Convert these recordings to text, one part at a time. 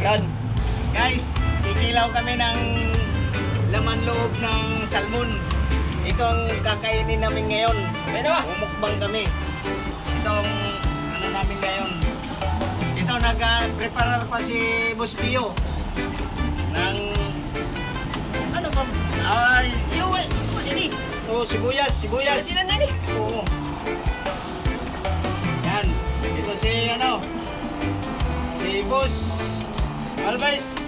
Yan. Guys, kikilaw kami ng laman loob ng salmon. Ito ang kakainin namin ngayon. Umukbang kami. Ito ang ano namin ngayon. Ito nag-prepare pa si Boss Pio ng ano ba? Oh, sibuyas. Oo. Yan. Ito si si Boss Albays.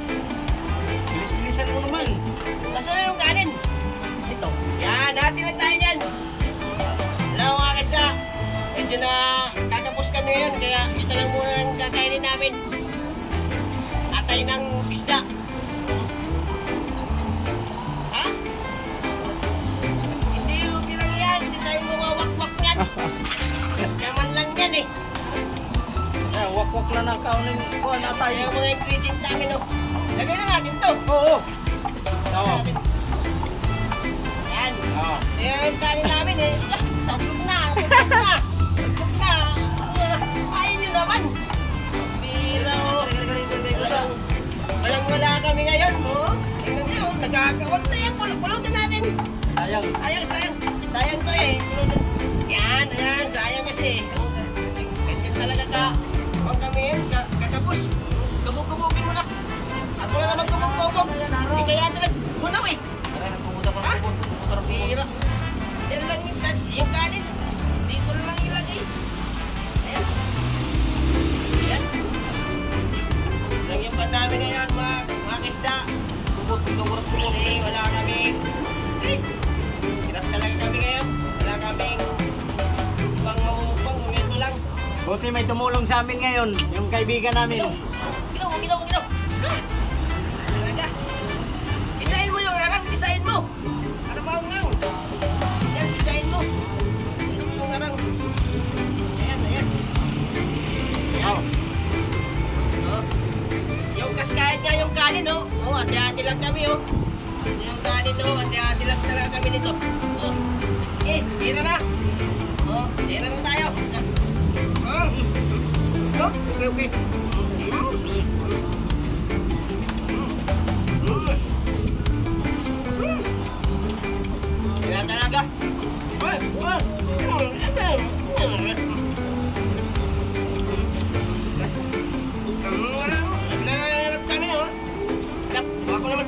Bilis-bilisan mo naman. Nasaan yung kanin? Ito. Yan, hati lang tayo yan. Hello mga kasda. Medyo na tatapos kami ngayon, kaya ito lang muna ang kakainin namin. Atay ng isda. Ha? Hindi, okay lang yan. Hindi tayo mawawakwak yan. Kaskaman lang yan eh. Wakwak na nakaunin ko na tayo. Yung mga ingredient namin, oh. Lagay na natin to. Oo. Lagay natin. Yan. Oo. Yung kanin namin eh. Tatlog na. Ayaw nyo naman. Pero, walang-wala kami ngayon, oh. Tingnan nyo, nagkakawag na yan. Pulutin natin. Sayang. Sayang. Sayang to eh. Pulutin. Yan, sayang kasi. Kasi ganyan talaga ka. Huwag kami yun, kakapos. Kabog-kabogin mo na. Ako na naman kabog-kabog. Hindi kaya ito nagbunaw eh. Ha? Pira. Yan lang yung tas, yung kanin. Dito na lang ilagay. Ayan. Ayan. Lang yung pan namin ngayon, mga kisda. Subot. Kasi wala kaming... Hirap talaga kami ngayon. Wala kaming... Pang mamumukbang, kumento lang. Buti may tumulong sa amin ngayon, yung kaibigan namin. Ginaw. Talaga. Isahin mo yung arang, isahin mo. Ano ba ang ngang? Yan, isahin mo. Isahin mo yung arang. Ayan. Yan. Oh. Yung kahit nga yung kanin, oh. Oh, hati-hati lang kami, oh. Yung kanin, oh. Hati-hati lang talaga kami nito. Oh. Tira na. Oh, tira na tayo. Oh, okay. Kaya talaga. Naglalap kami, oh. Alap, ako naman.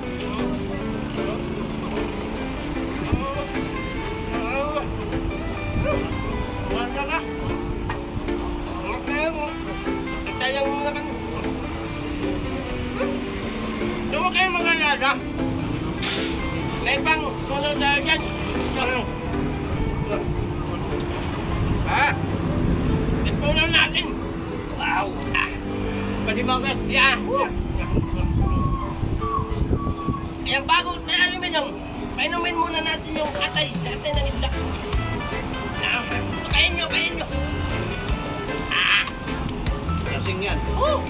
Wala ka. Tayang muna kan. Suwa kayo mga lada. May pang sunod tayo dyan. Ha? Ipunan natin. Wow. Palimagas. Yeah. Yung bago na aluminum, painumin muna natin yung atay ng isda. Kain nyo. Kasing yan. Oh!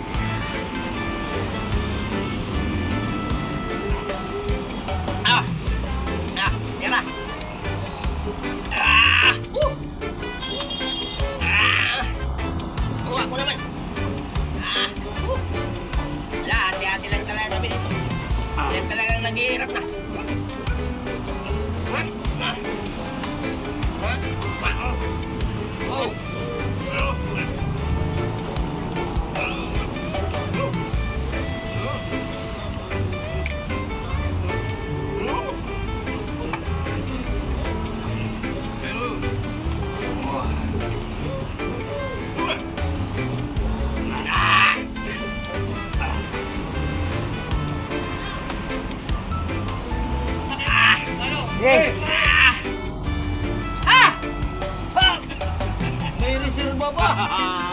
Tira. Ako naman. Wala, hati-hati lang talaga kami dito. Yan talagang naghihirap na. Oh! Hey! May reserva pa!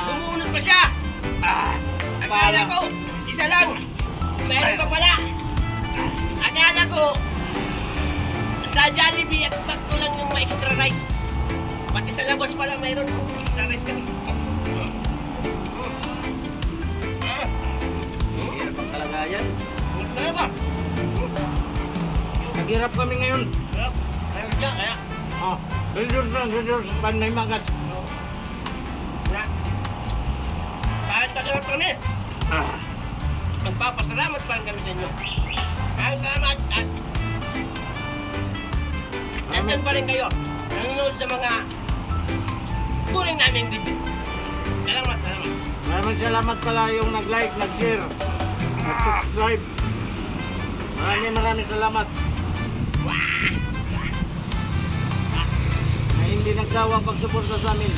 Umunod pa siya! Akala ko, isa lang! Meron pa pala! Akala ko, sa Jollibee at tatlo lang yung extra rice. Pati sa labas pala mayroon extra rice kami. Hirap ang kalagayan. Kaya ba? Naghirap kami ngayon. Kaya dyan, kaya. Reduce panay magat. Kahit naghirap kami. magpapasalamat pa rin kami sa inyo. Maraming salamat at nandun pa rin kayo. Nanonood sa mga puring namin video. Salamat, salamat. Maraming salamat pala yung nag-like, nag-share, nag-subscribe. Maraming salamat. Na hindi nagsawa pagsuporta sa amin.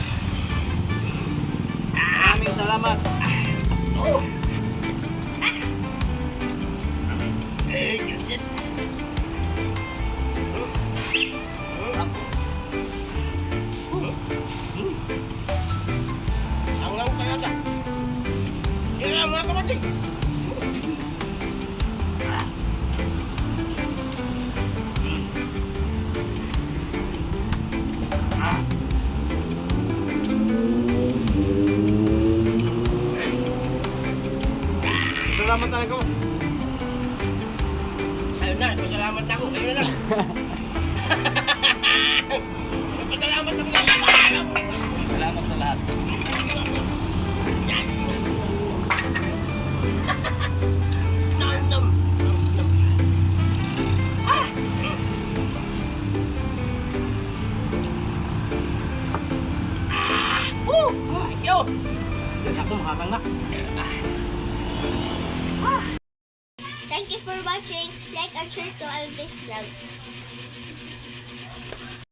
Maraming salamat. Gracias. Hanggang talaga. Hindi na mga kapatid. Salamat talaga. Ayun na, pasalamat na ako. Kayo na lang. Pasalamat na ako. Salamat sa lahat. Nom, nom. Thank you. Ako makakang na. Thank you for watching. Like and share to Elvis Vlog.